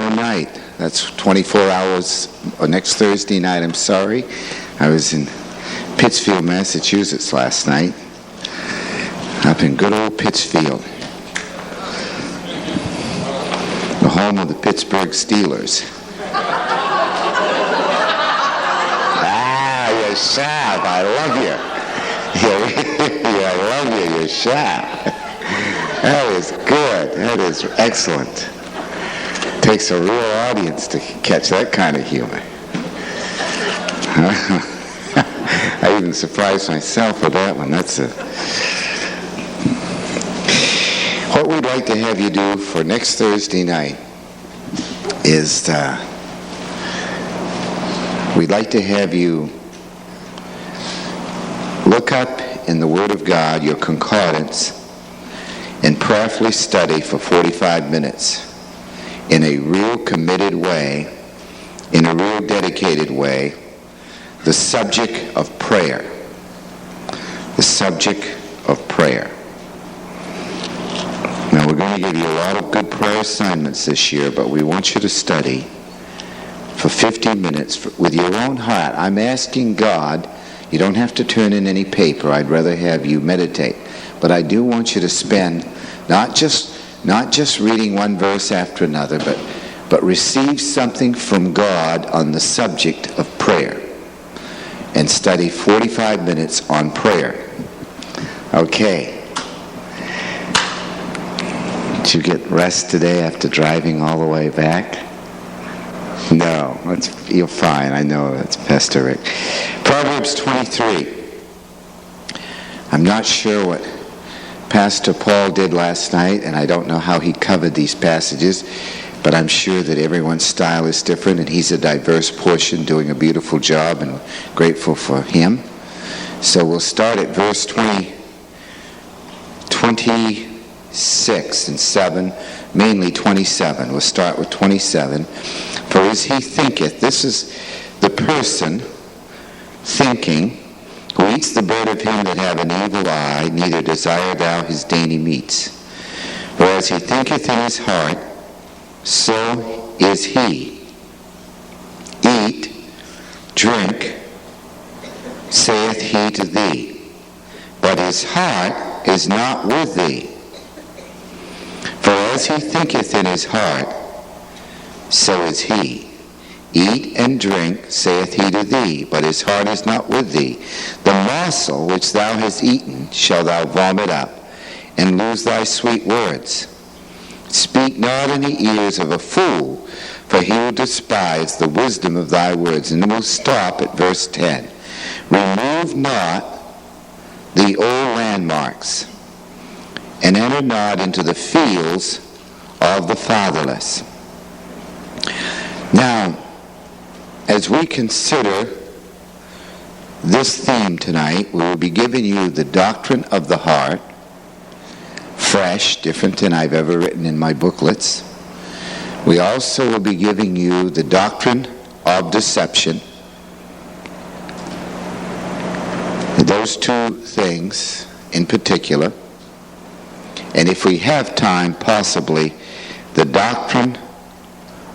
tomorrow night. That's 24 hours, or next Thursday night, I'm sorry. I was in Pittsfield, Massachusetts last night. Up in good old Pittsfield. The home of the Pittsburgh Steelers. You're sharp. I love you. I love you. You're sharp. That is good. That is excellent. Takes a real audience to catch that kind of humor. I even surprised myself with that one. What we'd like to have you do for next Thursday night is we'd like to have you look up in the Word of God your concordance and prayerfully study for 45 minutes in a real committed way, in a real dedicated way, the subject of prayer. The subject of prayer. Now, we're going to give you a lot of good prayer assignments this year, but we want you to study for 50 minutes with your own heart. I'm asking God, you don't have to turn in any paper. I'd rather have you meditate. But I do want you to spend not just reading one verse after another, but receive something from God on the subject of prayer. And study 45 minutes on prayer. Okay. Did you get rest today after driving all the way back? No, you're fine. I know that's Pastor Rick. Proverbs 23. I'm not sure what Pastor Paul did last night, and I don't know how he covered these passages, but I'm sure that everyone's style is different, and he's a diverse portion doing a beautiful job, and we're grateful for him. So we'll start at verse 26 and 7, mainly 27. We'll start with 27. For as he thinketh, this is the person thinking, who eats the bread of him that have an evil eye, neither desire thou his dainty meats. For as he thinketh in his heart, so is he. Eat, drink, saith he to thee, but his heart is not with thee. For as he thinketh in his heart, so is he. Eat and drink, saith he to thee, but his heart is not with thee. The morsel which thou hast eaten shalt thou vomit up, and lose thy sweet words. Speak not in the ears of a fool, for he will despise the wisdom of thy words. And then we'll stop at verse 10. Remove not the old landmarks, and enter not into the fields of the fatherless. Now, as we consider this theme tonight, we will be giving you the doctrine of the heart, fresh, different than I've ever written in my booklets. We also will be giving you the doctrine of deception. Those two things in particular. And if we have time, possibly the doctrine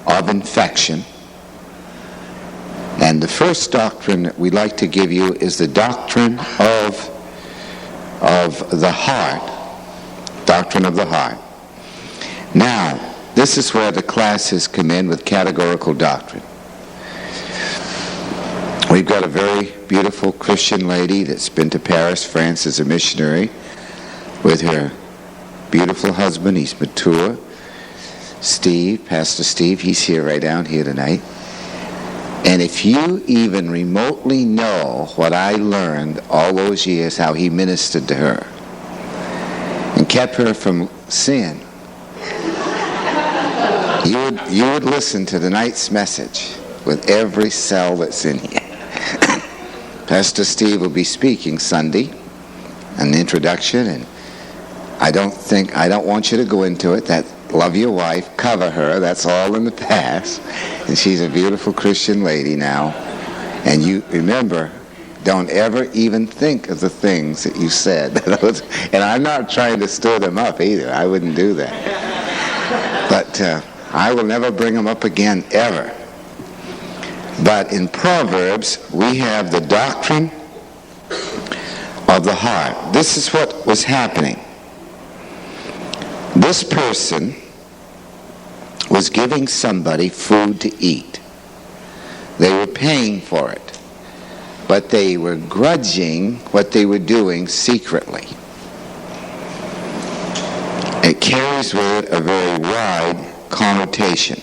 of infection. And the first doctrine that we'd like to give you is the doctrine of the heart. Doctrine of the heart. Now, this is where the classes come in with categorical doctrine. We've got a very beautiful Christian lady that's been to Paris, France as a missionary with her beautiful husband. He's mature. Steve, Pastor Steve, he's here right down here tonight. And if you even remotely know what I learned all those years, how he ministered to her and kept her from sin, you would listen to tonight's message with every cell that's in here. Pastor Steve will be speaking Sunday, an introduction, and I don't want you to go into it. That love your wife, cover her, that's all in the past. And she's a beautiful Christian lady now. And you remember, don't ever even think of the things that you said. And I'm not trying to stir them up either. I wouldn't do that. But I will never bring them up again, ever. But in Proverbs, we have the doctrine of the heart. This is what was happening. This person was giving somebody food to eat. They were paying for it, but they were grudging what they were doing secretly. It carries with it a very wide connotation.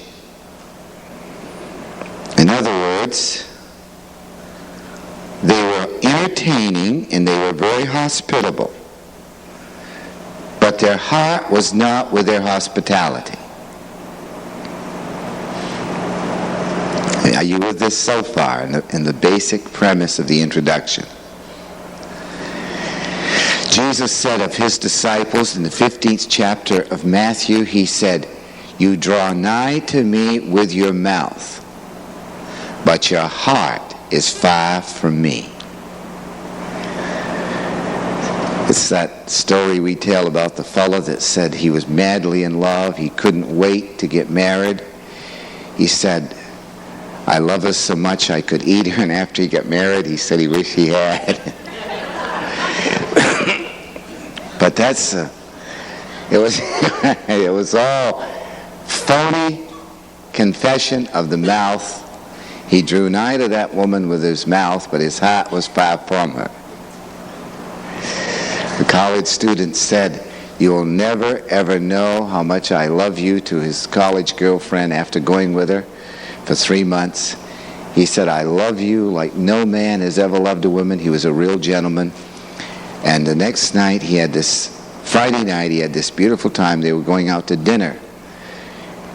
In other words, they were entertaining and they were very hospitable, but their heart was not with their hospitality. Are you with this so far in the basic premise of the introduction? Jesus said of his disciples in the 15th chapter of Matthew, he said, "You draw nigh to me with your mouth, but your heart is far from me." It's that story we tell about the fellow that said he was madly in love. He couldn't wait to get married. He said, "I love her so much I could eat her," and after he got married, he said he wished he had. But it was all phony confession of the mouth. He drew nigh to that woman with his mouth, but his heart was far from her. The college student said, "You will never ever know how much I love you," to his college girlfriend after going with her for 3 months. He said, "I love you like no man has ever loved a woman." He was a real gentleman. And the next night, Friday night, he had this beautiful time. They were going out to dinner.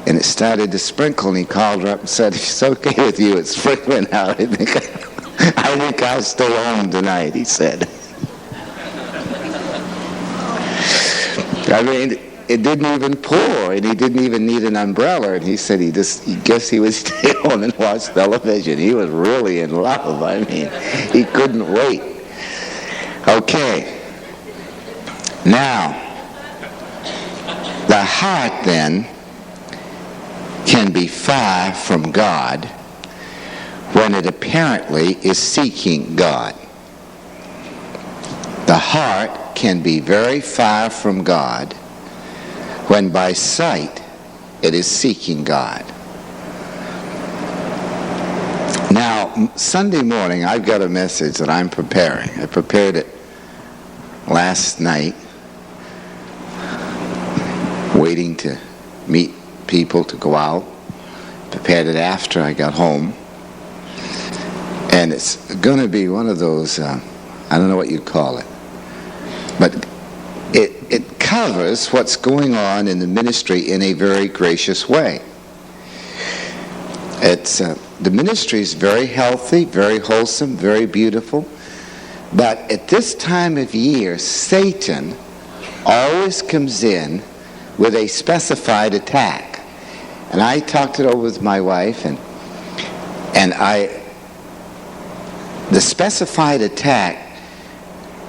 And it started to sprinkle, and he called her up and said, "If it's okay with you, it's sprinkling out. I think I'll stay home tonight," he said. I mean, it didn't even pour, and he didn't even need an umbrella. And he said he guessed he would stay home and watch television. He was really in love. I mean, he couldn't wait. Okay. Now, the heart then can be far from God when it apparently is seeking God. The heart can be very far from God when by sight it is seeking God. Now, Sunday morning, I've got a message that I'm preparing. I prepared it last night, waiting to meet people to go out. Prepared it after I got home. And it's going to be one of those, I don't know what you'd call it, but it covers what's going on in the ministry in a very gracious way. The ministry is very healthy, very wholesome, very beautiful. But at this time of year, Satan always comes in with a specified attack. And I talked it over with my wife, and the specified attack,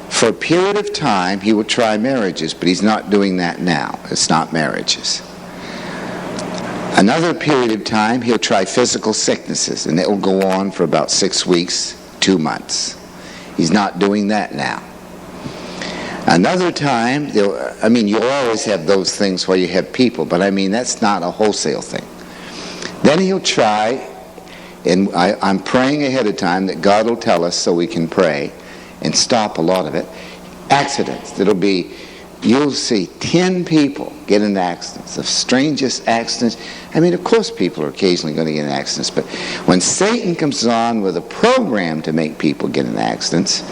for a period of time, he will try marriages, but he's not doing that now. It's not marriages. Another period of time, he'll try physical sicknesses, and it will go on for about 6 weeks, 2 months. He's not doing that now. Another time, you'll always have those things where you have people, but that's not a wholesale thing. Then he'll try, and I'm praying ahead of time that God will tell us so we can pray and stop a lot of it. Accidents. You'll see 10 people get in accidents, the strangest accidents. Of course people are occasionally going to get in accidents, but when Satan comes on with a program to make people get in accidents,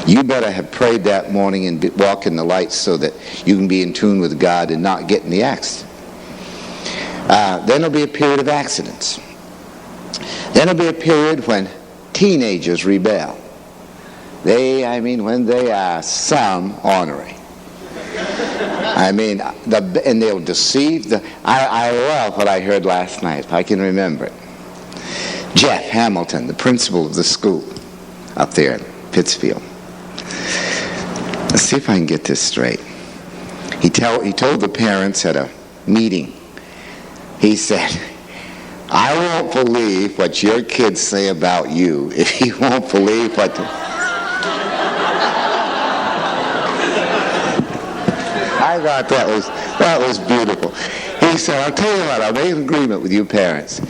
you better have prayed that morning and walk in the light so that you can be in tune with God and not get in the accident. Then there'll be a period of accidents. Then there'll be a period when teenagers rebel. When they are some ornery. And they'll deceive. I love what I heard last night, if I can remember it. Jeff Hamilton, the principal of the school up there in Pittsfield. Let's see if I can get this straight. He told the parents at a meeting He said, I won't believe what your kids say about you if you won't believe what... I thought that was beautiful. He said, I'll tell you what, I'll make an agreement with you parents.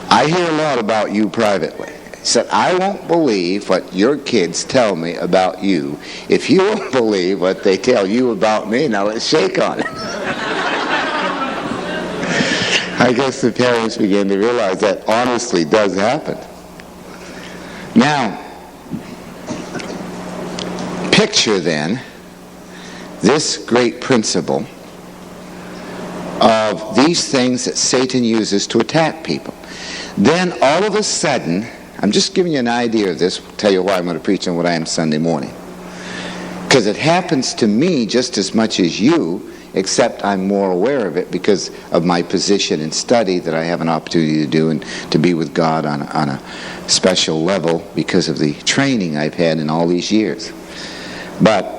I hear a lot about you privately. He said, I won't believe what your kids tell me about you if you won't believe what they tell you about me. Now let's shake on it. I guess the parents began to realize that honestly does happen. Now, picture then this great principle of these things that Satan uses to attack people. Then all of a sudden, I'm just giving you an idea of this, tell you why I'm going to preach on what I am Sunday morning. Because it happens to me just as much as you, except I'm more aware of it because of my position in study that I have an opportunity to do and to be with God on a special level because of the training I've had in all these years. But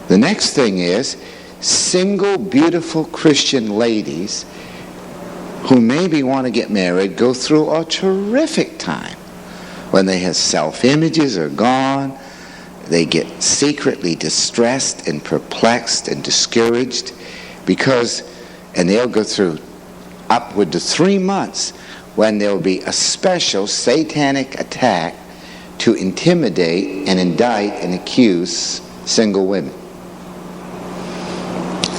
the next thing is, single, beautiful Christian ladies who maybe want to get married go through a terrific time when they have self-images are gone. They get secretly distressed and perplexed and discouraged and they'll go through upward to 3 months when there'll be a special satanic attack to intimidate and indict and accuse single women.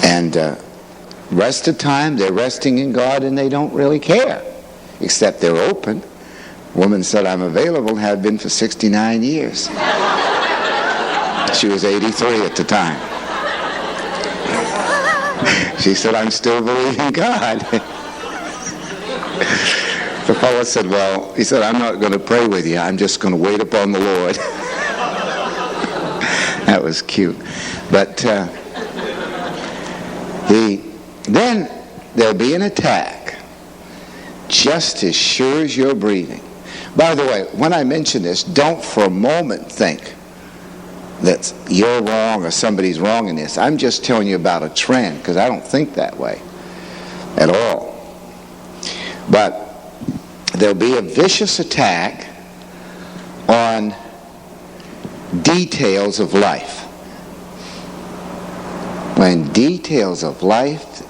And rest of the time they're resting in God and they don't really care, except they're open. A woman said, I'm available, have been for 69 years. She was 83 at the time. She said, I'm still believing God. The fellow said, well, he said, I'm not going to pray with you. I'm just going to wait upon the Lord. That was cute. But then there'll be an attack just as sure as you're breathing. By the way, when I mention this, don't for a moment think that you're wrong or somebody's wrong in this. I'm just telling you about a trend because I don't think that way at all. But there'll be a vicious attack on details of life. When details of life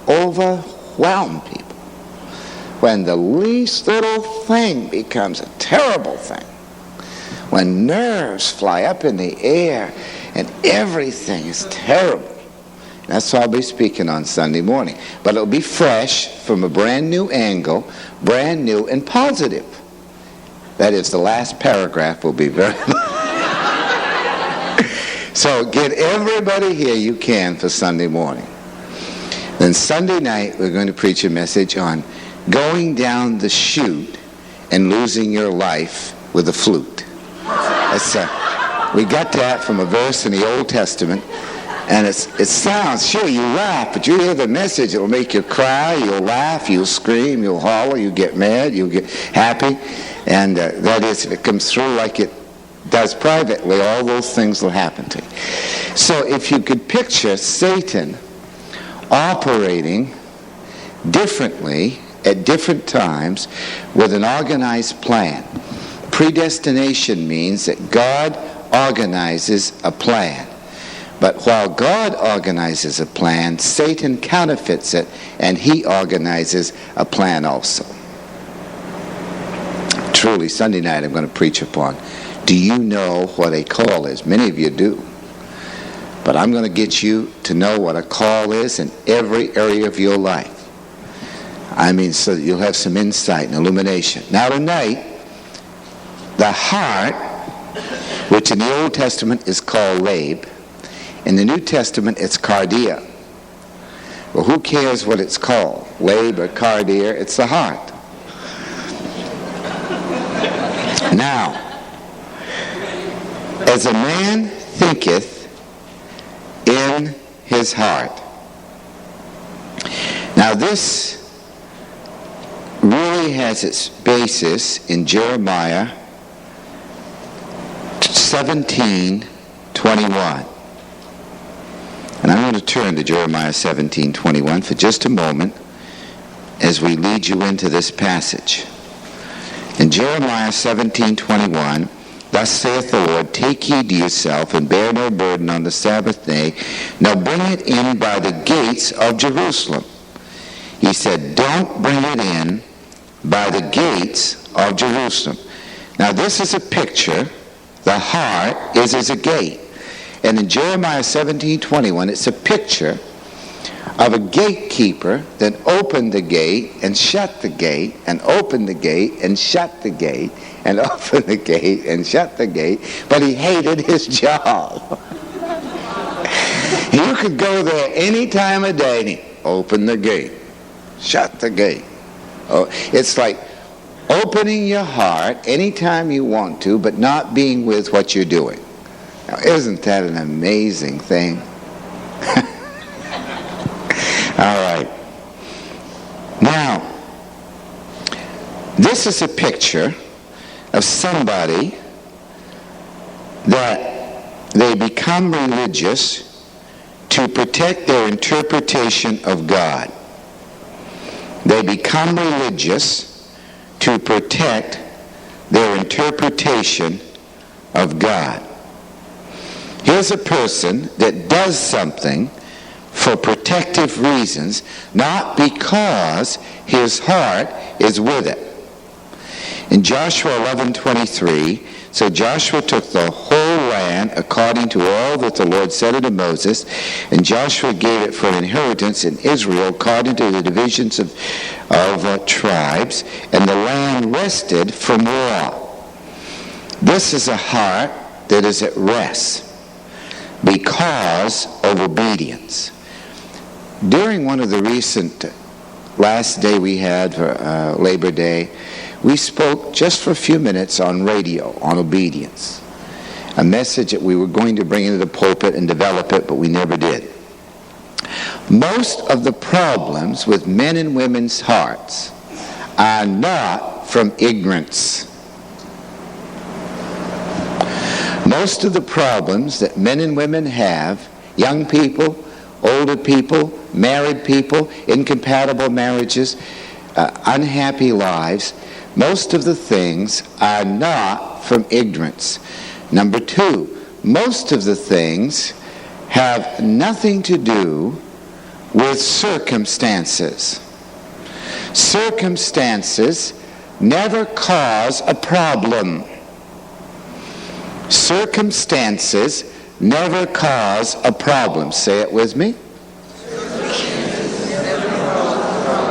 overwhelm people, when the least little thing becomes a terrible thing, when nerves fly up in the air and everything is terrible. That's what I'll be speaking on Sunday morning. But it'll be fresh from a brand new angle, brand new and positive. That is, the last paragraph will be very... So get everybody here you can for Sunday morning. Then Sunday night we're going to preach a message on going down the chute and losing your life with a flute. We got that from a verse in the Old Testament, and it sounds, sure, you laugh, but you hear the message, it'll make you cry, you'll laugh, you'll scream, you'll holler, you'll get mad, you'll get happy, and that is, if it comes through like it does privately, all those things will happen to you. So if you could picture Satan operating differently at different times with an organized plan. Predestination means that God organizes a plan. But while God organizes a plan, Satan counterfeits it, and he organizes a plan also. Truly, Sunday night I'm going to preach upon, do you know what a call is? Many of you do. But I'm going to get you to know what a call is in every area of your life. I mean, so that you'll have some insight and illumination. Now tonight, the heart, which in the Old Testament is called lab, in the New Testament it's cardia. Well, who cares what it's called? Lab or cardia, it's the heart. Now, as a man thinketh in his heart. Now this really has its basis in Jeremiah 17:21. And I'm going to turn to Jeremiah 17:21 for just a moment as we lead you into this passage. In Jeremiah 17:21, thus saith the Lord, take heed to yourself, and bear no burden on the Sabbath day. Now bring it in by the gates of Jerusalem. He said, don't bring it in by the gates of Jerusalem. Now this is a picture. The heart is as a gate. And in Jeremiah 17:21, it's a picture of a gatekeeper that opened the gate and shut the gate and opened the gate and shut the gate and opened the gate and shut the gate, but he hated his job. You could go there any time of day and he open the gate, shut the gate. Oh, it's like opening your heart anytime you want to, but not being with what you're doing. Now, isn't that an amazing thing? All right. Now, this is a picture of somebody that they become religious to protect their interpretation of God. They become religious to protect their interpretation of God. Here's a person that does something for protective reasons, not because his heart is with it. In Joshua 11:23, so Joshua took the whole land according to all that the Lord said unto Moses, and Joshua gave it for an inheritance in Israel according to the divisions of tribes, and the land rested from war. This is a heart that is at rest because of obedience. During one of the recent last day we had for Labor Day, we spoke just for a few minutes on radio on obedience. A message that we were going to bring into the pulpit and develop it, but we never did. Most of the problems with men and women's hearts are not from ignorance. Most of the problems that men and women have, young people, older people, married people, incompatible marriages, unhappy lives, most of the things are not from ignorance. Number two, most of the things have nothing to do with circumstances. Circumstances never cause a problem. Circumstances never cause a problem. Say it with me.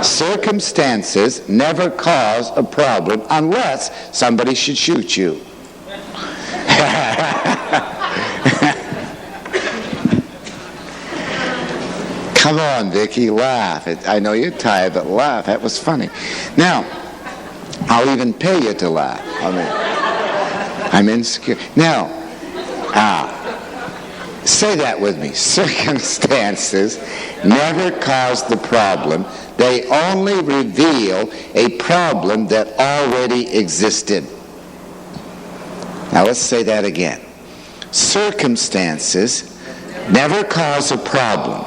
Circumstances never cause a problem unless somebody should shoot you. Come on, Vicki, laugh. I know you're tired, but laugh. That was funny. Now, I'll even pay you to laugh. I'm insecure. Now, say that with me. Circumstances never cause the problem. They only reveal a problem that already existed. Now let's say that again. Circumstances never cause a problem.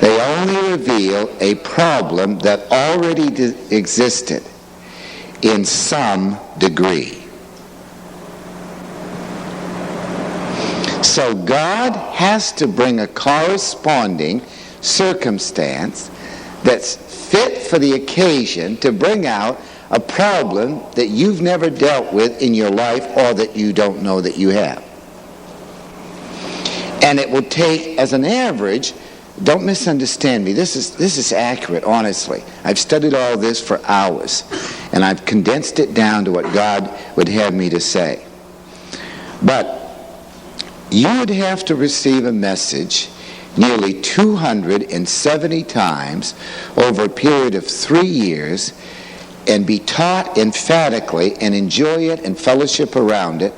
They only reveal a problem that already existed in some degree. So God has to bring a corresponding circumstance that's fit for the occasion to bring out a problem that you've never dealt with in your life or that you don't know that you have. And it will take, as an average, don't misunderstand me, this is accurate, honestly. I've studied all this for hours, and I've condensed it down to what God would have me to say. But you would have to receive a message nearly 270 times over a period of 3 years and be taught emphatically and enjoy it and fellowship around it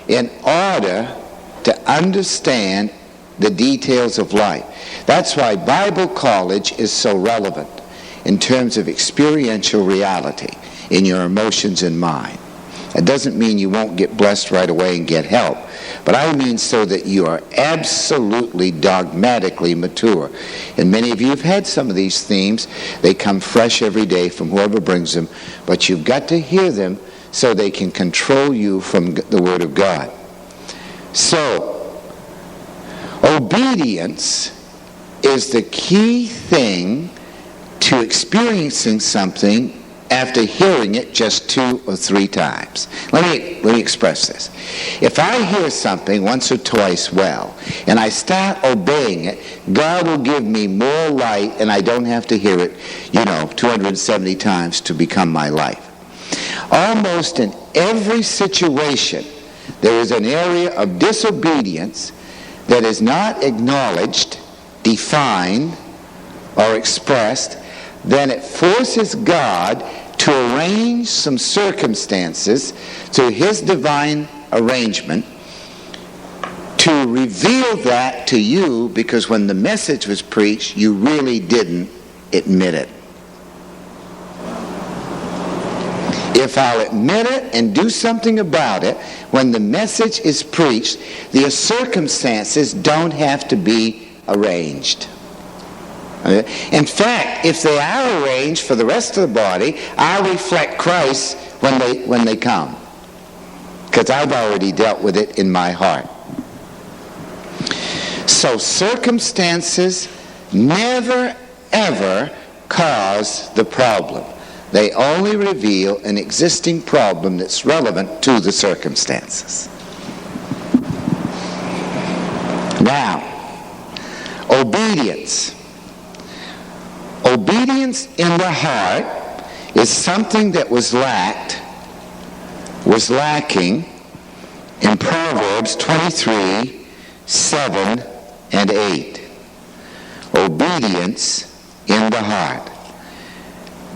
in order to understand the details of life. That's why Bible college is so relevant in terms of experiential reality in your emotions and mind. It doesn't mean you won't get blessed right away and get help. But I mean so that you are absolutely dogmatically mature. And many of you have had some of these themes. They come fresh every day from whoever brings them. But you've got to hear them so they can control you from the Word of God. So, obedience is the key thing to experiencing something after hearing it just 2 or 3 times. Let me express this. If I hear something once or twice well, and I start obeying it, God will give me more light, and I don't have to hear it, 270 times to become my life. Almost in every situation, there is an area of disobedience that is not acknowledged, defined, or expressed. Then it forces God to arrange some circumstances through His divine arrangement to reveal that to you, because when the message was preached, you really didn't admit it. If I'll admit it and do something about it, when the message is preached, the circumstances don't have to be arranged. In fact, if they are arranged for the rest of the body, I'll reflect Christ when they come, because I've already dealt with it in my heart. So circumstances never, ever cause the problem. They only reveal an existing problem that's relevant to the circumstances. Now, obedience. Obedience in the heart is something that was lacking in Proverbs 23, 7 and 8. Obedience in the heart.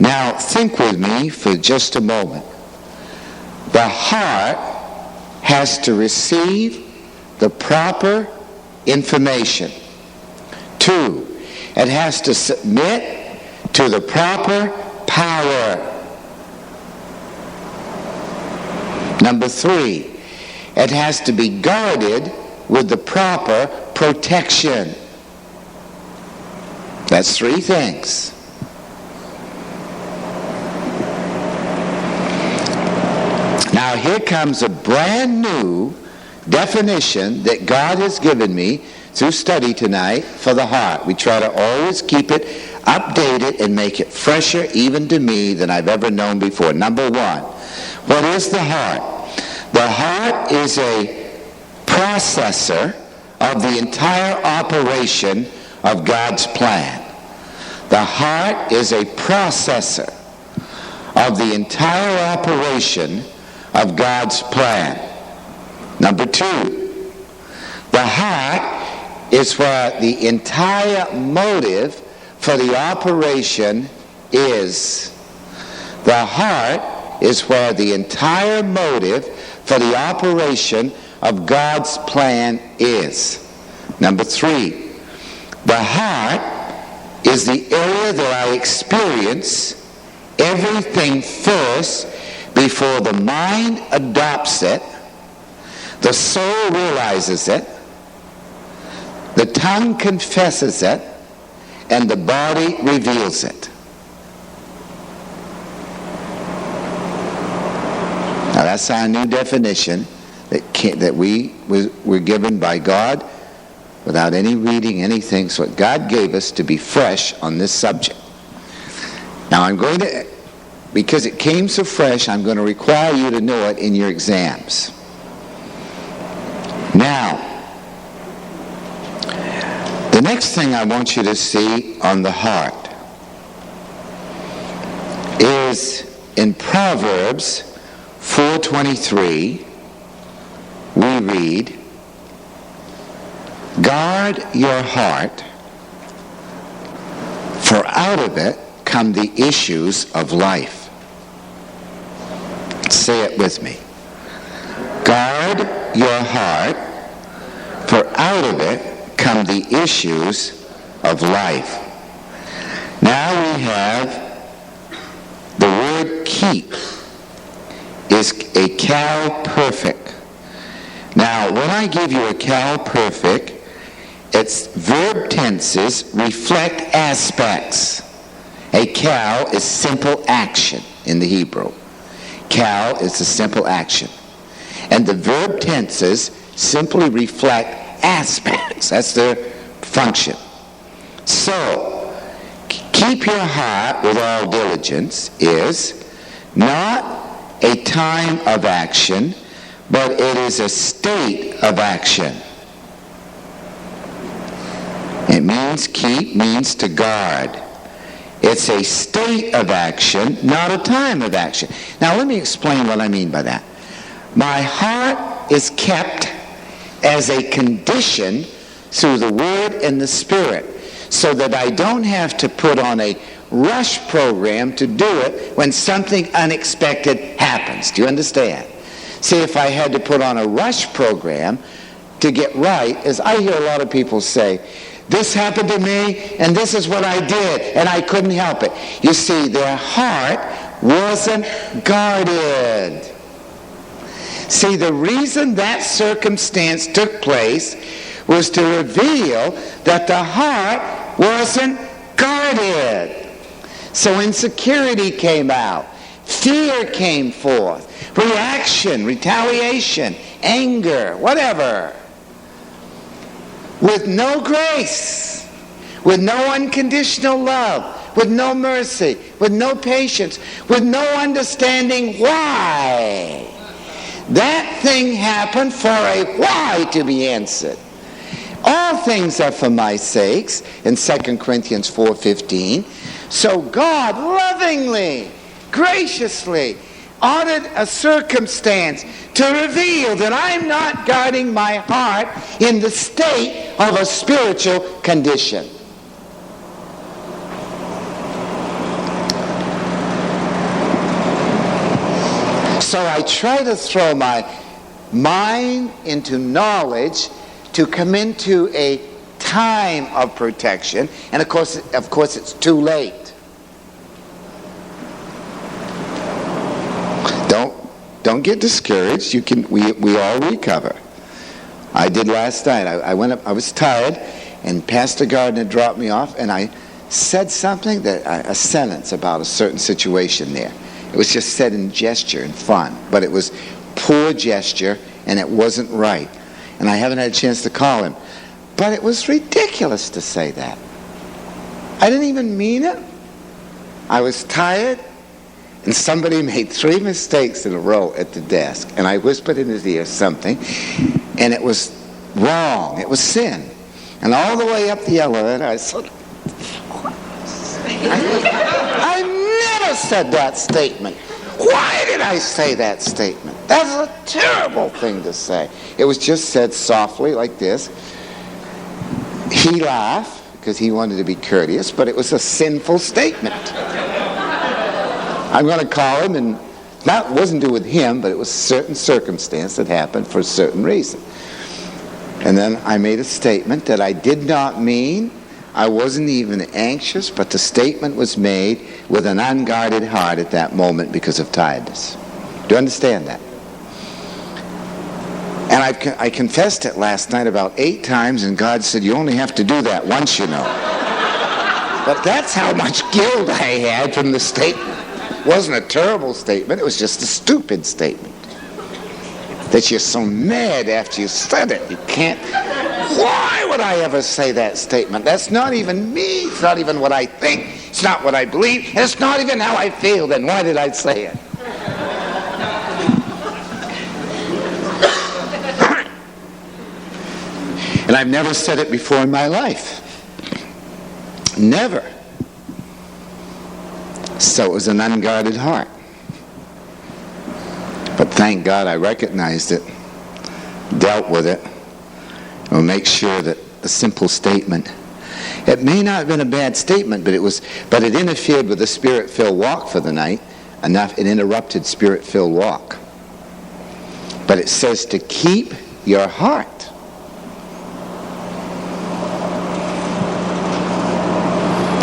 Now, think with me for just a moment. The heart has to receive the proper information. 2, it has to submit to the proper power. Number 3, it has to be guarded with the proper protection. That's 3 things. Now here comes a brand new definition that God has given me through study tonight for the heart. We try to always keep it updated and make it fresher even to me than I've ever known before. Number 1, what is the heart? The heart is a processor of the entire operation of God's plan. The heart is a processor of the entire operation of God's plan. Number 2, the heart is where the entire motive for the operation is. The heart is where the entire motive for the operation of God's plan is. Number 3, the heart is the area that I experience everything first before the mind adopts it, the soul realizes it, the tongue confesses it, and the body reveals it. Now that's our new definition that we were given by God without any reading, anything. So God gave us to be fresh on this subject. Now I'm going to, because it came so fresh, I'm going to require you to know it in your exams. Now, the next thing I want you to see on the heart is in Proverbs 4:23, we read, "Guard your heart, for out of it come the issues of life." Say it with me. Guard your heart, for out of it come the issues of life. Now we have the word keep is a cal perfect. Now, when I give you a cal perfect, its verb tenses reflect aspects. A cal is simple action in the Hebrew. Cal is a simple action. And the verb tenses simply reflect aspects. That's their function. So, keep your heart with all diligence is not a time of action, but it is a state of action. It means keep, means to guard. It's a state of action, not a time of action. Now let me explain what I mean by that. My heart is kept as a condition through the Word and the Spirit, so that I don't have to put on a rush program to do it when something unexpected happens. Do you understand? See, if I had to put on a rush program to get right, as I hear a lot of people say, this happened to me, and this is what I did, and I couldn't help it. You see, their heart wasn't guarded. See, the reason that circumstance took place was to reveal that the heart wasn't guarded. So insecurity came out. Fear came forth. Reaction, retaliation, anger, whatever. With no grace, with no unconditional love, with no mercy, with no patience, with no understanding why. That thing happened for a why to be answered. All things are for my sakes, in 2 Corinthians 4:15. So God lovingly, graciously ordered a circumstance to reveal that I'm not guarding my heart in the state of a spiritual condition. So I try to throw my mind into knowledge to come into a time of protection, and of course it's too late. Don't get discouraged. We all recover. I did last night. I went up. I was tired, and Pastor Gardner dropped me off, and I said something a sentence about a certain situation there. It was just said in gesture and fun, but it was poor gesture, and it wasn't right. And I haven't had a chance to call him, but it was ridiculous to say that. I didn't even mean it. I was tired. And somebody made 3 mistakes in a row at the desk. And I whispered in his ear something. And it was wrong. It was sin. And all the way up the elevator, I said, I never said that statement. Why did I say that statement? That's a terrible thing to say. It was just said softly like this. He laughed because he wanted to be courteous, but it was a sinful statement. I'm going to call him, and that wasn't to do with him, but it was a certain circumstance that happened for a certain reason. And then I made a statement that I did not mean. I wasn't even anxious, but the statement was made with an unguarded heart at that moment because of tiredness. Do you understand that? And I confessed it last night about 8 times, and God said, you only have to do that once, you know. But that's how much guilt I had from the statement. It wasn't a terrible statement. It was just a stupid statement. That you're so mad after you said it. You can't. Why would I ever say that statement? That's not even me. It's not even what I think. It's not what I believe. And it's not even how I feel. Then why did I say it? And I've never said it before in my life. Never. So it was an unguarded heart. But thank God I recognized it, dealt with it, and will make sure that a simple statement, it may not have been a bad statement, but it interfered with the Spirit-filled walk for the night enough. It interrupted Spirit-filled walk. But it says to keep your heart.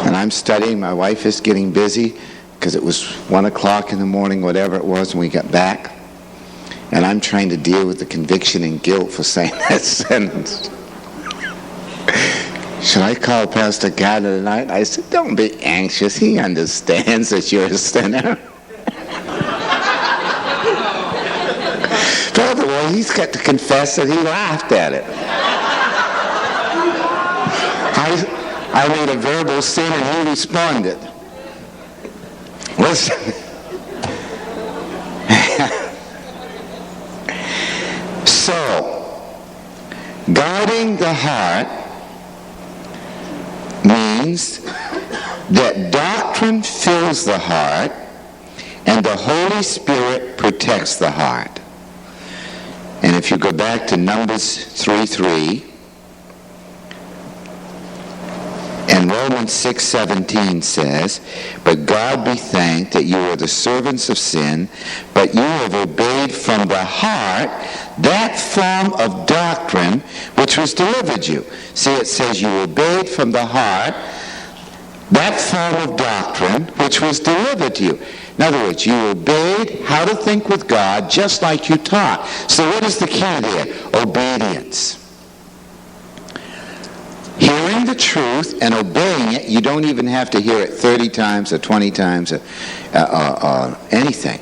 And I'm studying. My wife is getting busy because it was 1 o'clock in the morning, whatever it was, when we got back. And I'm trying to deal with the conviction and guilt for saying that sentence. Should I call Pastor God tonight? I said, don't be anxious. He understands that you're a sinner. Furthermore, he's got to confess that he laughed at it. I made a verbal sin and he responded. Listen. So, guarding the heart means that doctrine fills the heart and the Holy Spirit protects the heart. And if you go back to Numbers 3:3, and Romans 6:17 says, but God be thanked that you are the servants of sin, but you have obeyed from the heart that form of doctrine which was delivered you. See, it says you obeyed from the heart that form of doctrine which was delivered to you. In other words, you obeyed how to think with God just like you taught. So what is the key there? Obedience. Hearing the truth and obeying it, you don't even have to hear it 30 times or 20 times or anything.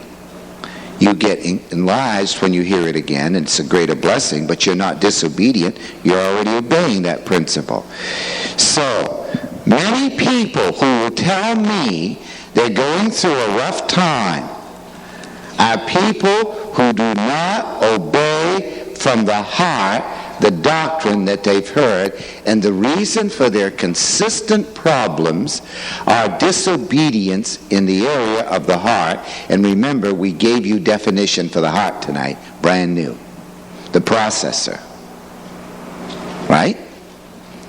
You get enlarged when you hear it again, and it's a greater blessing, but you're not disobedient. You're already obeying that principle. So, many people who will tell me they're going through a rough time are people who do not obey from the heart the doctrine that they've heard, and the reason for their consistent problems are disobedience in the area of the heart. And remember, we gave you definition for the heart tonight, brand new. The processor, right,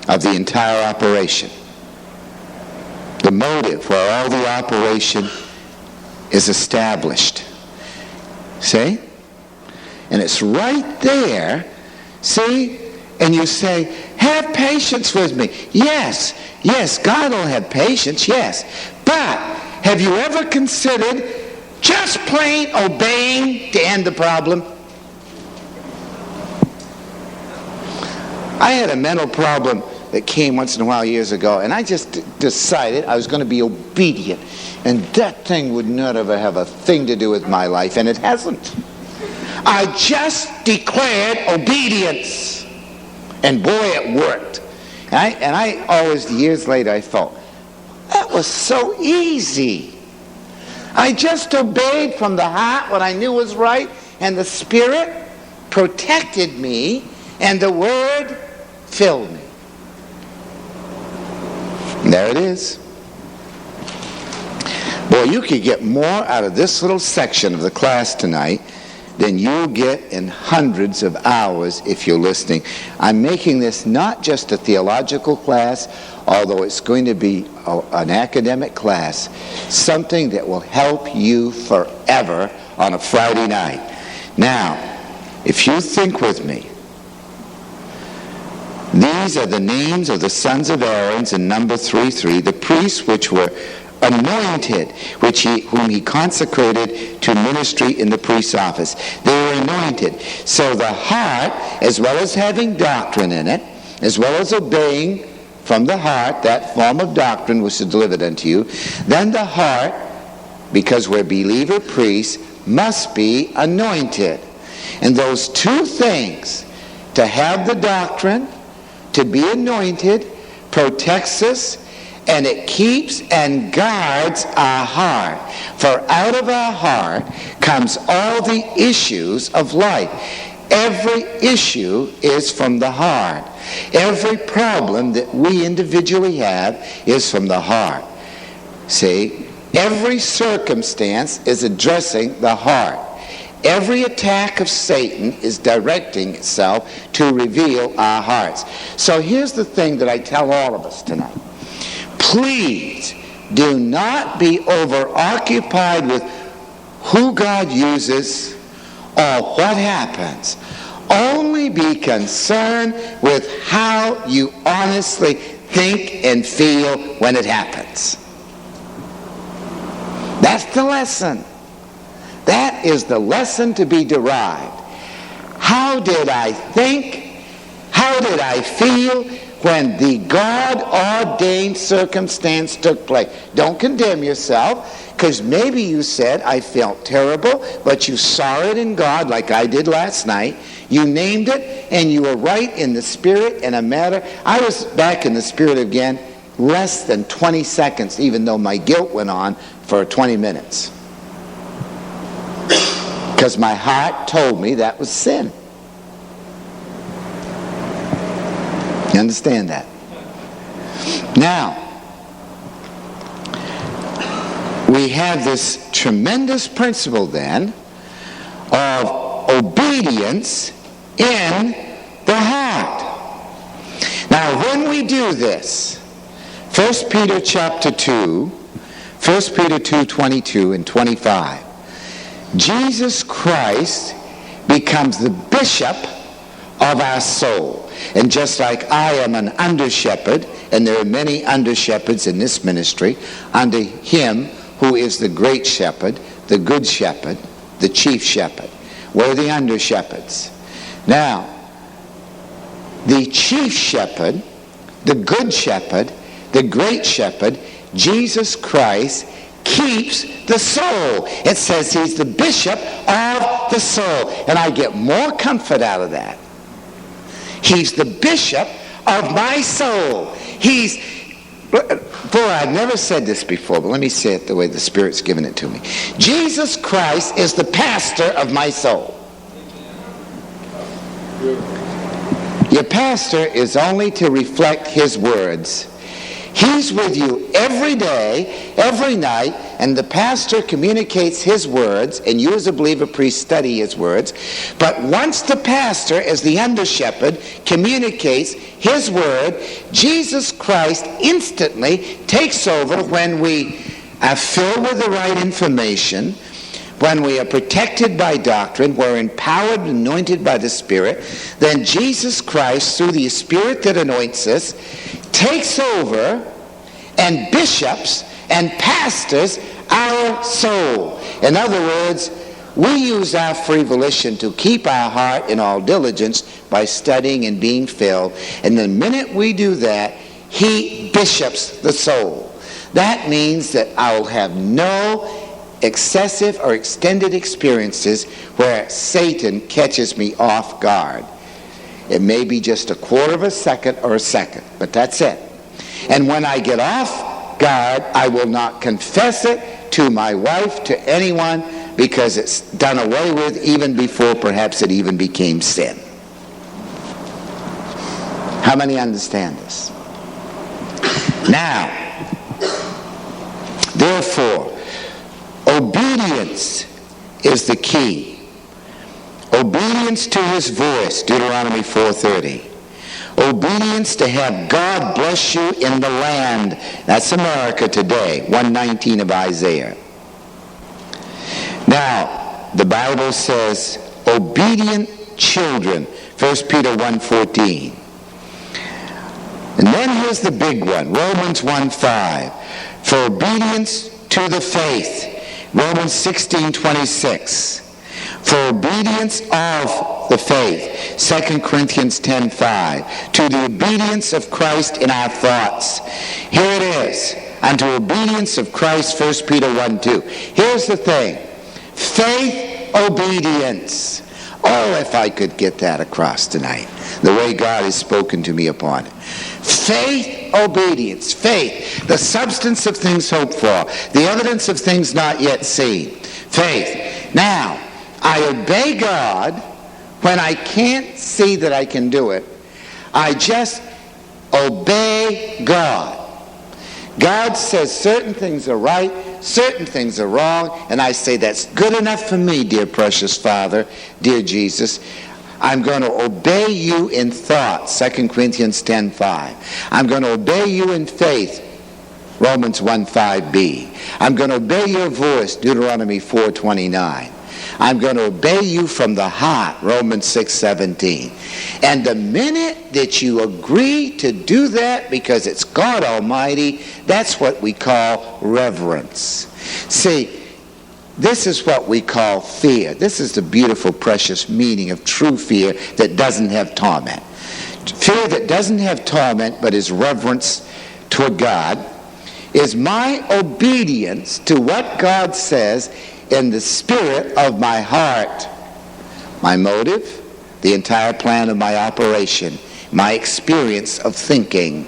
of the entire operation. The motive where all the operation is established. See? And it's right there. See? And you say, have patience with me. Yes, God will have patience, yes. But have you ever considered just plain obeying to end the problem? I had a mental problem that came once in a while years ago, and I just decided I was going to be obedient. And that thing would not ever have a thing to do with my life, and it hasn't. I just declared obedience. And boy, it worked. And I always, years later, I thought, that was so easy. I just obeyed from the heart what I knew was right, and the Spirit protected me, and the Word filled me. And there it is. Boy, you could get more out of this little section of the class tonight than you'll get in hundreds of hours if you're listening. I'm making this not just a theological class, although it's going to be an academic class, something that will help you forever on a Friday night. Now, if you think with me, these are the names of the sons of Aaron in number 3:3, the priests which were anointed, whom he consecrated to ministry in the priest's office. They were anointed. So the heart, as well as having doctrine in it, as well as obeying from the heart that form of doctrine which is delivered unto you, then the heart, because we're believer priests, must be anointed. And those two things, to have the doctrine, to be anointed, protects us, and it keeps and guards our heart. For out of our heart comes all the issues of life. Every issue is from the heart. Every problem that we individually have is from the heart. See, every circumstance is addressing the heart. Every attack of Satan is directing itself to reveal our hearts. So here's the thing that I tell all of us tonight. Please do not be overoccupied with who God uses or what happens. Only be concerned with how you honestly think and feel when it happens. That's the lesson. That that is the lesson to be derived. How did I think? How did I feel when the God-ordained circumstance took place? Don't condemn yourself, because maybe you said, I felt terrible, but you saw it in God like I did last night. You named it, and you were right in the Spirit in a matter. I was back in the Spirit again less than 20 seconds, even though my guilt went on for 20 minutes. Because my heart told me that was sin. You understand that? Now, we have this tremendous principle then of obedience in the heart. Now, when we do this, 1 Peter chapter 2, 1 Peter 2, 22 and 25, Jesus Christ becomes the bishop of our soul. And just like I am an under-shepherd, and there are many under-shepherds in this ministry, under him who is the great shepherd, the good shepherd, the chief shepherd. We're the under-shepherds. Now, the chief shepherd, the good shepherd, the great shepherd, Jesus Christ, keeps the soul. It says he's the bishop of the soul. And I get more comfort out of that. He's the bishop of my soul. Boy, I've never said this before, but let me say it the way the Spirit's given it to me. Jesus Christ is the pastor of my soul. Your pastor is only to reflect his words. He's with you every day, every night, and the pastor communicates his words, and you as a believer priest study his words. But once the pastor, as the under-shepherd, communicates his word, Jesus Christ instantly takes over when we are filled with the right information, when we are protected by doctrine, we're empowered, anointed by the Spirit. Then Jesus Christ, through the Spirit that anoints us, takes over and bishops and pastors our soul. In other words, we use our free volition to keep our heart in all diligence by studying and being filled. And the minute we do that, he bishops the soul. That means that I will have no excessive or extended experiences where Satan catches me off guard. It may be just a quarter of a second or a second, but that's it. And when I get off guard, I will not confess it to my wife, to anyone, because it's done away with even before perhaps it even became sin. How many understand this? Now, therefore, obedience is the key. Obedience to his voice, Deuteronomy 4:30. Obedience to have God bless you in the land. That's America today, 119 of Isaiah. Now, the Bible says, obedient children, 1 Peter 1:14. And then here's the big one, Romans 1:5. For obedience to the faith, Romans 16:26. For obedience of the faith, 2 Corinthians 10:5. To the obedience of Christ in our thoughts. Here it is. Unto obedience of Christ, 1 Peter 1:2. Here's the thing. Faith, obedience. Oh, if I could get that across tonight, the way God has spoken to me upon it. Faith, obedience. Faith, the substance of things hoped for, the evidence of things not yet seen. Faith. Now, I obey God when I can't see that I can do it. I just obey God. God says certain things are right, certain things are wrong, and I say, that's good enough for me, dear precious Father, dear Jesus. I'm going to obey you in thought, 2 Corinthians 10:5. I'm going to obey you in faith, Romans 1:5b. I'm going to obey your voice, Deuteronomy 4:29. I'm going to obey you from the heart, Romans 6:17. And the minute that you agree to do that because it's God Almighty, that's what we call reverence. See, this is what we call fear. This is the beautiful, precious meaning of true fear that doesn't have torment. Fear that doesn't have torment but is reverence toward God is my obedience to what God says in the spirit of my heart, my motive, the entire plan of my operation, my experience of thinking,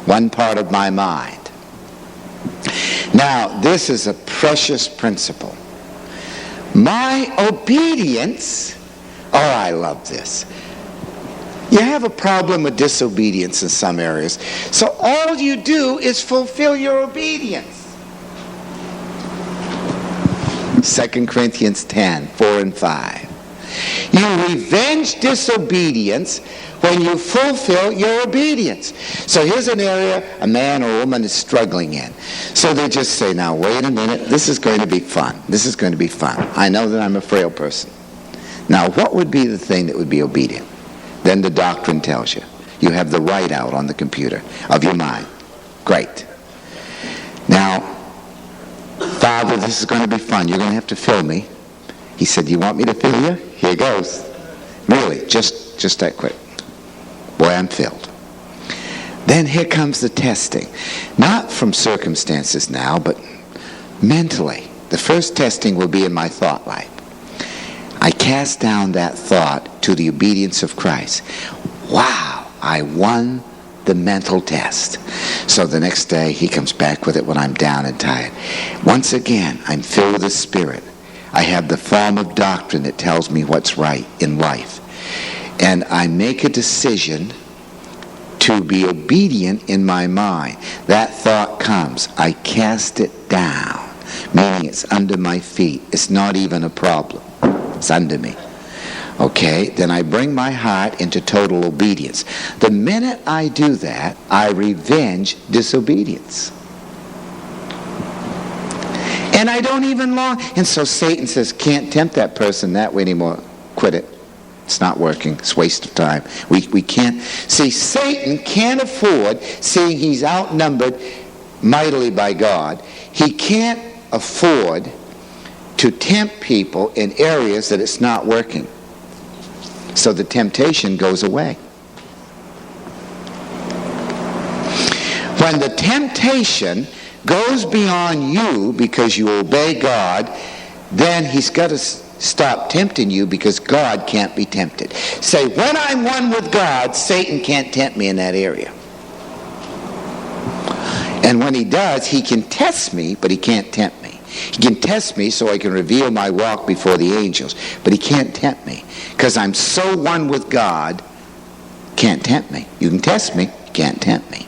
one part of my mind. Now, this is a precious principle. My obedience, oh, I love this. You have a problem with disobedience in some areas. So all you do is fulfill your obedience. 2 Corinthians 10, 4 and 5. You revenge disobedience when you fulfill your obedience. So here's an area a man or a woman is struggling in. So they just say, now wait a minute, this is going to be fun. This is going to be fun. I know that I'm a frail person. Now what would be the thing that would be obedient? Then the doctrine tells you. You have the write out on the computer of your mind. Great. Now, Father, this is going to be fun. You're going to have to fill me. He said, you want me to fill you? Here goes. Really, just that quick. Boy, I'm filled. Then here comes the testing. Not from circumstances now, but mentally. The first testing will be in my thought life. I cast down that thought to the obedience of Christ. Wow, I won the mental test. So the next day he comes back with it when I'm down and tired. Once again, I'm filled with the Spirit. I have the form of doctrine that tells me what's right in life. And I make a decision to be obedient in my mind. That thought comes. I cast it down, meaning it's under my feet. It's not even a problem. It's under me. Okay, then I bring my heart into total obedience. The minute I do that, I revenge disobedience. And I don't even long. And so Satan says, can't tempt that person that way anymore. Quit it. It's not working. It's a waste of time. We can't. See, Satan can't afford, seeing he's outnumbered mightily by God, he can't afford to tempt people in areas that it's not working. So the temptation goes away. When the temptation goes beyond you because you obey God, then he's got to stop tempting you because God can't be tempted. Say, when I'm one with God, Satan can't tempt me in that area. And when he does, he can test me, but he can't tempt me. He can test me so I can reveal my walk before the angels, but he can't tempt me because I'm so one with God, can't tempt me. You can test me, you can't tempt me.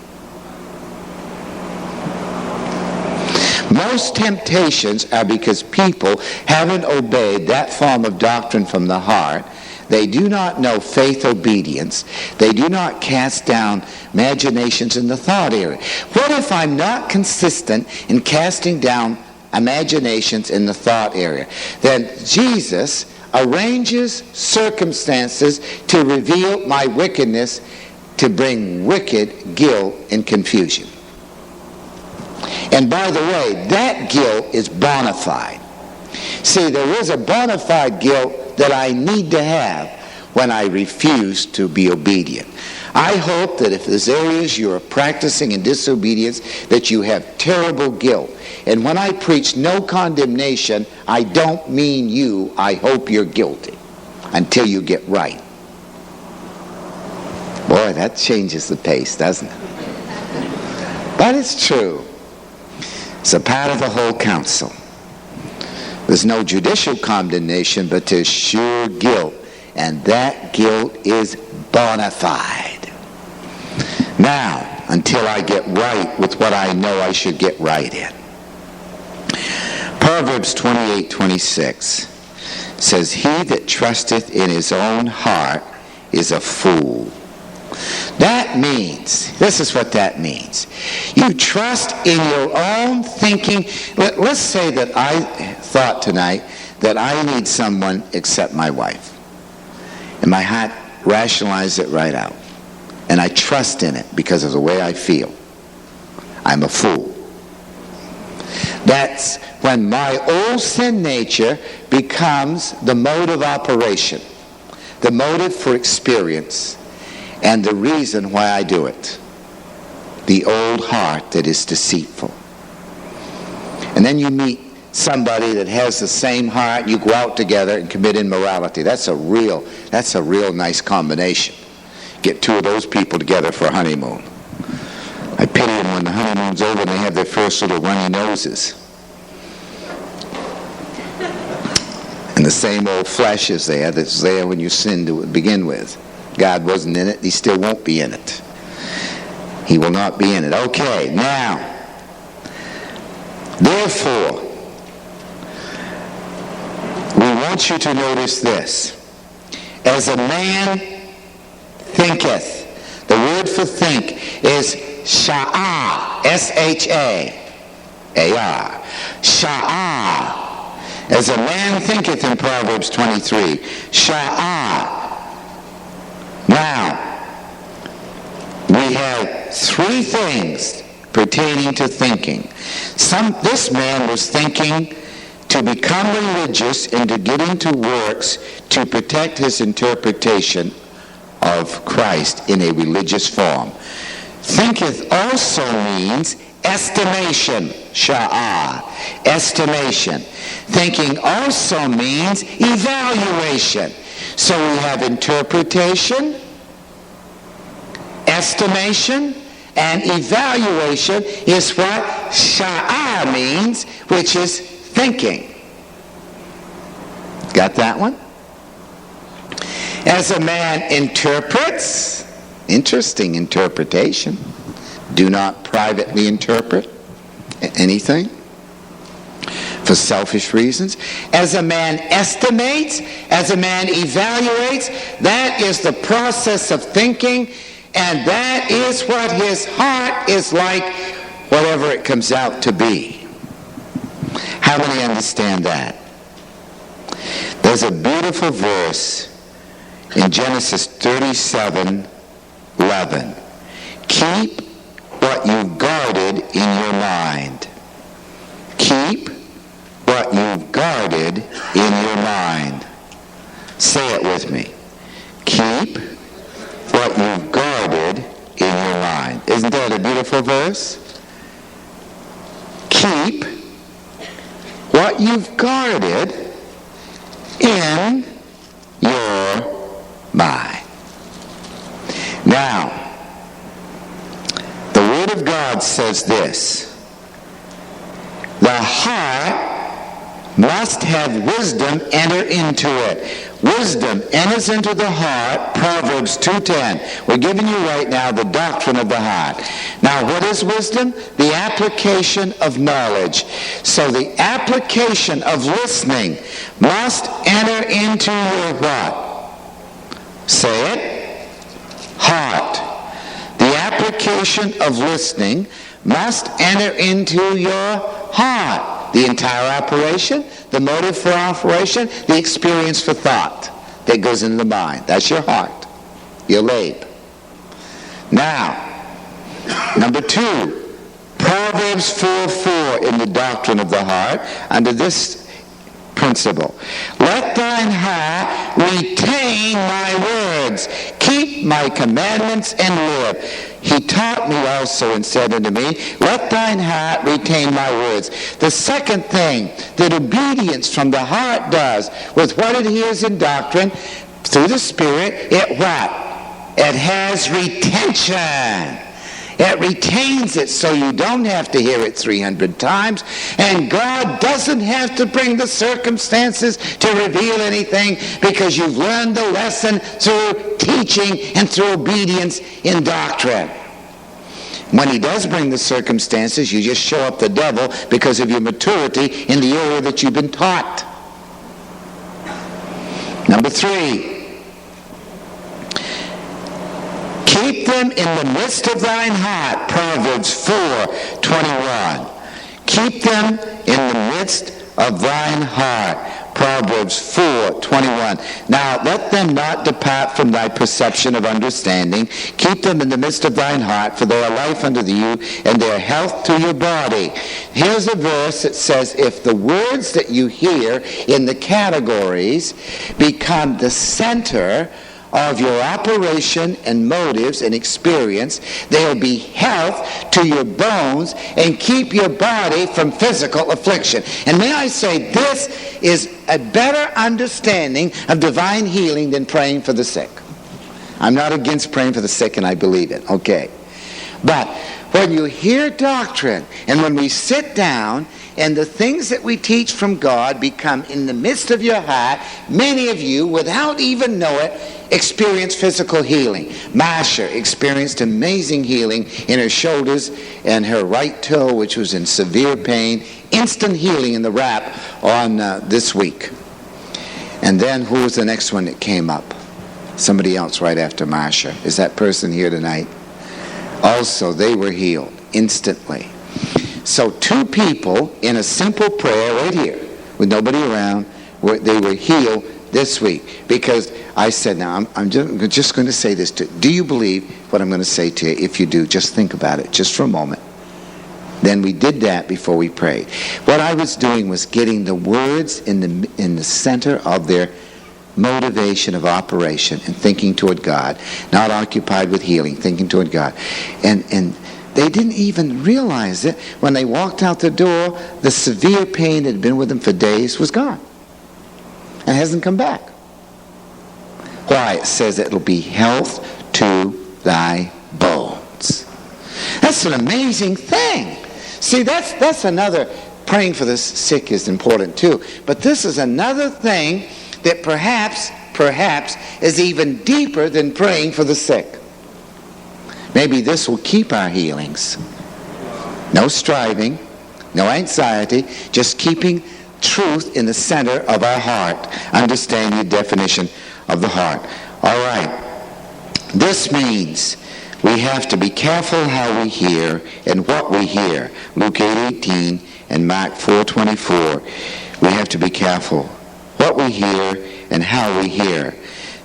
Most temptations are because people haven't obeyed that form of doctrine from the heart. They do not know faith obedience. They do not cast down imaginations in the thought area. What if I'm not consistent in casting down imaginations in the thought area? Then Jesus arranges circumstances to reveal my wickedness, to bring wicked guilt and confusion. And by the way, that guilt is bona fide. See, there is a bona fide guilt that I need to have when I refuse to be obedient. I hope that if there's areas you are practicing in disobedience, that you have terrible guilt. And when I preach no condemnation, I don't mean you. I hope you're guilty until you get right. Boy, that changes the pace, doesn't it? But it's true. It's a part of the whole counsel. There's no judicial condemnation, but there's sure guilt. And that guilt is bona fide. Now, until I get right with what I know I should get right in. Proverbs 28:26 says, he that trusteth in his own heart is a fool. That means, this is what that means. You trust in your own thinking. Let's say that I thought tonight that I need someone except my wife. And my heart rationalized it right out. And I trust in it because of the way I feel. I'm a fool. That's when my old sin nature becomes the mode of operation, the motive for experience, and the reason why I do it. The old heart that is deceitful. And then you meet somebody that has the same heart, you go out together and commit immorality. That's a real nice combination. Get two of those people together for a honeymoon. I pity them when the honeymoon's over and they have their first little runny noses. And the same old flesh is there that's there when you sinned to begin with. God wasn't in it, he still won't be in it. He will not be in it. Okay, now, therefore, we want you to notice this. As a man thinketh, the word for think is sha'ah, S-H-A-A-R, sha'ah. As a man thinketh in Proverbs 23, sha'ah. Now, we have three things pertaining to thinking. This man was thinking to become religious and to get into works to protect his interpretation of Christ in a religious form. Thinketh also means estimation, sha'ah, estimation. Thinking also means evaluation. So we have interpretation, estimation, and evaluation is what sha'ah means, which is thinking. Got that one? As a man interprets, interesting interpretation. Do not privately interpret anything for selfish reasons. As a man estimates, as a man evaluates, that is the process of thinking, and that is what his heart is like, whatever it comes out to be. How many understand that? There's a beautiful verse in Genesis 37:11. Keep what you've guarded in your mind. Keep what you've guarded in your mind. Say it with me. Keep what you've guarded in your mind. Isn't that a beautiful verse? Keep what you've guarded in your mind. Now, the Word of God says this. The heart must have wisdom enter into it. Wisdom enters into the heart, Proverbs 2:10. We're giving you right now the doctrine of the heart. Now, what is wisdom? The application of knowledge. So the application of listening must enter into your what? Say it. Heart. The application of listening must enter into your heart. The entire operation, the motive for operation, the experience for thought that goes into the mind. That's your heart, your lab. Now, number 2, Proverbs 4:4 in the doctrine of the heart, under this principle. Let thine heart retain my words. Keep my commandments and live. He taught me also and said unto me, let thine heart retain my words. The second thing that obedience from the heart does with what it hears in doctrine, through the Spirit, it what? It has retention. It retains it so you don't have to hear it 300 times. And God doesn't have to bring the circumstances to reveal anything because you've learned the lesson through teaching and through obedience in doctrine. When he does bring the circumstances, you just show up the devil because of your maturity in the area that you've been taught. Number 3. Keep them in the midst of thine heart, Proverbs 4:21. Keep them in the midst of thine heart, Proverbs 4:21. 4:21. Now let them not depart from thy perception of understanding. Keep them in the midst of thine heart, for they are life unto you, and their health to your body. Here's a verse that says, if the words that you hear in the categories become the center of your operation and motives and experience, they'll be health to your bones and keep your body from physical affliction. And may I say, this is a better understanding of divine healing than praying for the sick. I'm not against praying for the sick, and I believe it, okay. But when you hear doctrine, and when we sit down, and the things that we teach from God become in the midst of your heart, many of you, without even know it, experience physical healing. Marsha experienced amazing healing in her shoulders and her right toe, which was in severe pain. Instant healing in the wrap on this week. And then who was the next one that came up? Somebody else right after Marsha. Is that person here tonight? Also, they were healed instantly. So 2 people in a simple prayer right here, with nobody around, they were healed this week. Because I said, now, I'm just going to say this to you. Do you believe what I'm going to say to you? If you do, just think about it, just for a moment. Then we did that before we prayed. What I was doing was getting the words in the center of their motivation of operation and thinking toward God, not occupied with healing, thinking toward God. And they didn't even realize it. When they walked out the door, the severe pain that had been with them for days was gone. And hasn't come back. Why? It says it'll be health to thy bones. That's an amazing thing. See, that's another, praying for the sick is important too. But this is another thing that perhaps is even deeper than praying for the sick. Maybe this will keep our healings. No striving, no anxiety, just keeping truth in the center of our heart. Understand the definition of the heart. All right. This means we have to be careful how we hear and what we hear. Luke 8:18 and Mark 4:24. We have to be careful what we hear and how we hear.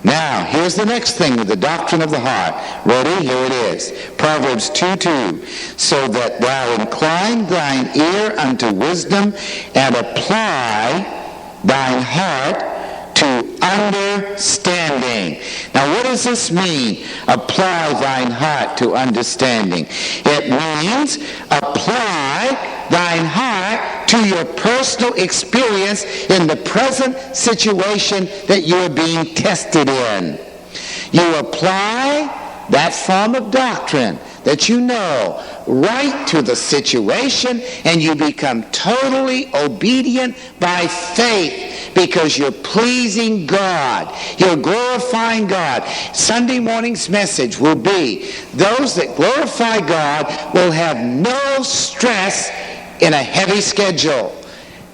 Now, here's the next thing with the doctrine of the heart. Ready? Here it is. Proverbs 2:2. So that thou incline thine ear unto wisdom and apply thine heart to understanding. Now, what does this mean? Apply thine heart to understanding. It means apply thine heart to your personal experience in the present situation that you are being tested in. You apply that form of doctrine that you know right to the situation, and you become totally obedient by faith because you're pleasing God. You're glorifying God. Sunday morning's message will be, those that glorify God will have no stress in a heavy schedule.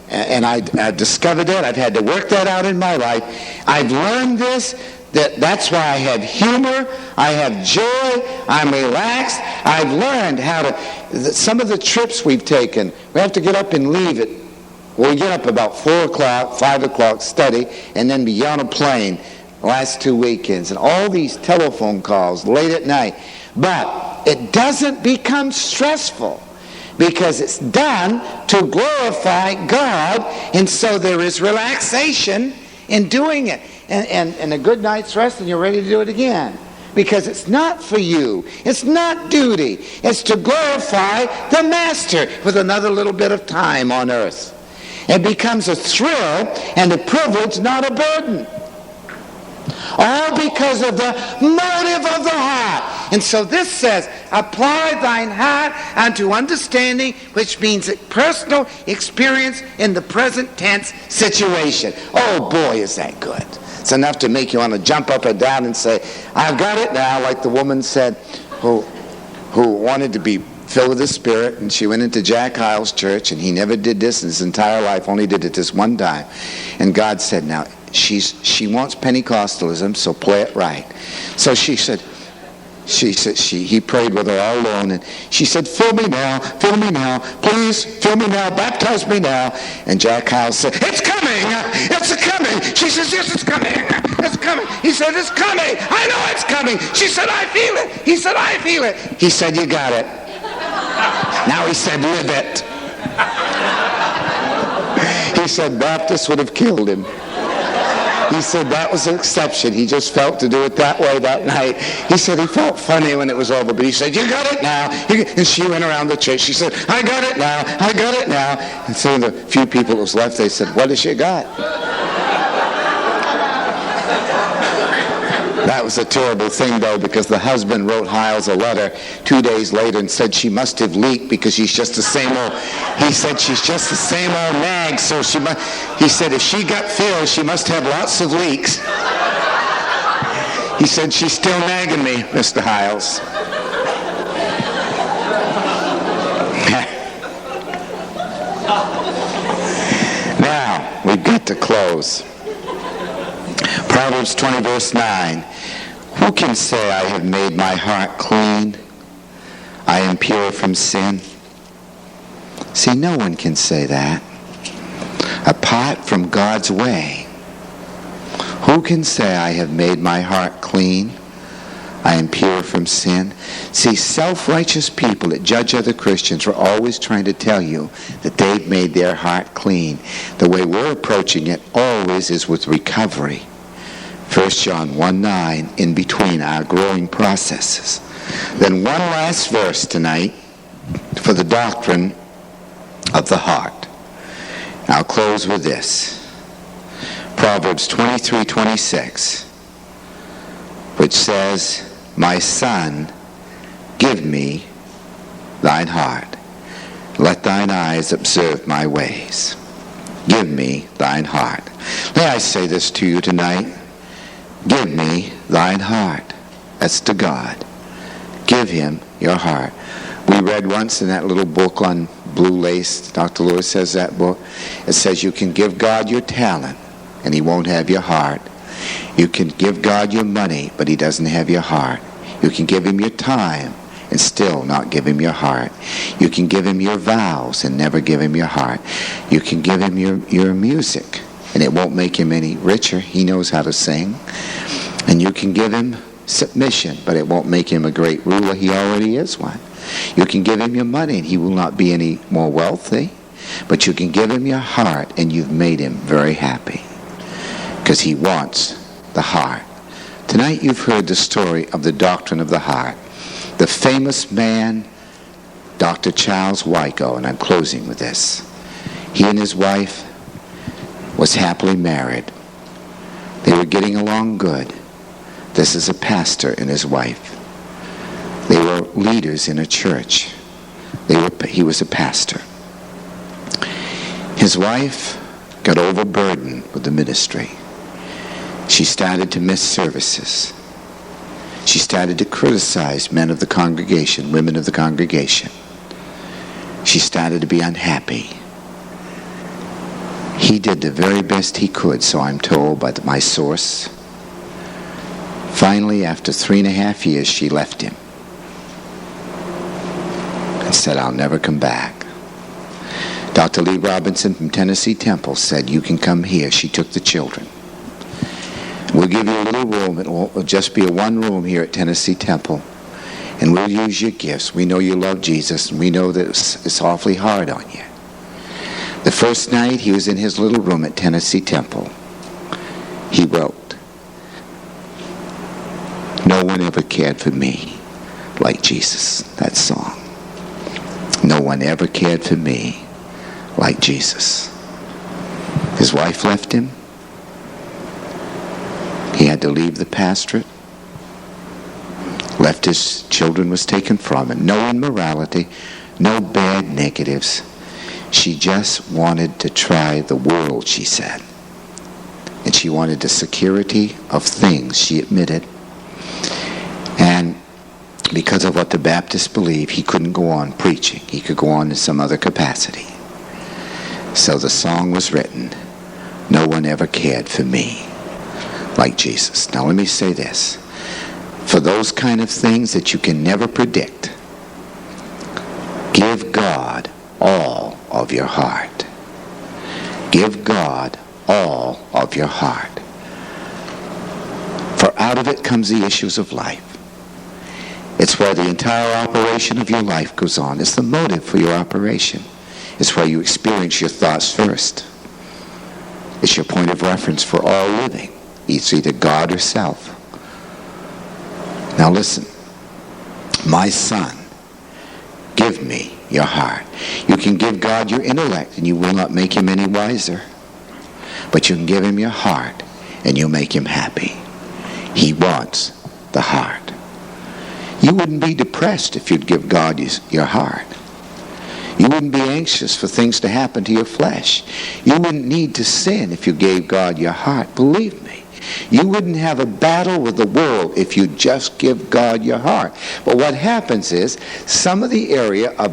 And I've discovered that. I've had to work that out in my life. I've learned this. That's why I have humor, I have joy, I'm relaxed. I've learned how to, some of the trips we've taken, we have to get up and leave it. Well, we get up about 4 o'clock, 5 o'clock, study, and then be on a plane the last 2 weekends. And all these telephone calls late at night. But it doesn't become stressful, because it's done to glorify God, and so there is relaxation in doing it. And a good night's rest, and you're ready to do it again. Because it's not for you. It's not duty. It's to glorify the Master with another little bit of time on earth. It becomes a thrill and a privilege, not a burden. All because of the motive of the heart. And so this says, apply thine heart unto understanding, which means a personal experience in the present tense situation. Oh boy, is that good. It's enough to make you want to jump up and down and say, I've got it now, like the woman said who wanted to be filled with the Spirit, and she went into Jack Hyles' church, and he never did this in his entire life, only did it this one time. And God said, now, she wants Pentecostalism, so play it right. So he prayed with her all alone, and she said, fill me now, please, fill me now, baptize me now. And Jack Hyles said, it's coming. She He says, yes, it's coming. It's coming. He said, it's coming. I know it's coming. She said, I feel it. He said, I feel it. He said, you got it. Now he said, live it. He said, Baptist would have killed him. He said that was an exception. He just felt to do it that way that night. He said he felt funny when it was over, but he said, you got it now. And she went around the church. She said, I got it now. I got it now. And so the few people that was left, they said, what has she got? That was a terrible thing, though, because the husband wrote Hiles a letter 2 days later and said she must have leaked because she's just the same old. He said she's just the same old nag, so she must. He said if she got filled, she must have lots of leaks. He said she's still nagging me, Mr. Hiles. Now we've got to close. Proverbs 20 verse 9. Who can say I have made my heart clean? I am pure from sin. See, no one can say that apart from God's way. Who can say I have made my heart clean? I am pure from sin. See, self-righteous people that judge other Christians are always trying to tell you that they've made their heart clean. The way we're approaching it always is with recovery. 1 John 1:9, in between our growing processes. Then one last verse tonight for the doctrine of the heart. I'll close with this. Proverbs 23:26, which says, my son, give me thine heart. Let thine eyes observe my ways. Give me thine heart. May I say this to you tonight? Give me thine heart. That's to God. Give him your heart. We read once in that little book on blue lace, Dr. Lewis says that book, it says you can give God your talent and he won't have your heart. You can give God your money, but he doesn't have your heart. You can give him your time and still not give him your heart. You can give him your vows and never give him your heart. You can give him your music, and it won't make him any richer. He knows how to sing. And you can give him submission, but it won't make him a great ruler. He already is one. You can give him your money, and he will not be any more wealthy. But you can give him your heart, and you've made him very happy. Because he wants the heart. Tonight you've heard the story of the doctrine of the heart. The famous man, Dr. Charles Wyco, and I'm closing with this. He and his wife was happily married. They were getting along good. This is a pastor and his wife. They were leaders in a church. He was a pastor. His wife got overburdened with the ministry. She started to miss services. She started to criticize men of the congregation, women of the congregation. She started to be unhappy. He did the very best he could, so I'm told by my source. Finally, after 3.5 years, she left him and said, I'll never come back. Dr. Lee Robinson from Tennessee Temple said, you can come here. She took the children. We'll give you a little room. It will just be a one room here at Tennessee Temple. And we'll use your gifts. We know you love Jesus, and we know that it's awfully hard on you. The first night he was in his little room at Tennessee Temple, he wrote, no one ever cared for me like Jesus. That song. No one ever cared for me like Jesus. His wife left him. He had to leave the pastorate. Left his children was taken from him. No immorality, no bad negatives. She just wanted to try the world, she said. And she wanted the security of things, she admitted. And because of what the Baptists believe, he couldn't go on preaching. He could go on in some other capacity. So the song was written, no one ever cared for me like Jesus. Now let me say this. For those kind of things that you can never predict, give God all of your heart. Give God all of your heart. out of it comes the issues of life. It's where the entire operation of your life goes on. It's the motive for your operation. It's where you experience your thoughts first. It's your point of reference for all living. It's either God or self. Now listen. My son, give me your heart. You can give God your intellect and you will not make him any wiser. But you can give him your heart and you'll make him happy. He wants the heart. You wouldn't be depressed if you'd give God your heart. You wouldn't be anxious for things to happen to your flesh. You wouldn't need to sin if you gave God your heart. Believe me. You wouldn't have a battle with the world if you just give God your heart. But what happens is some of the area of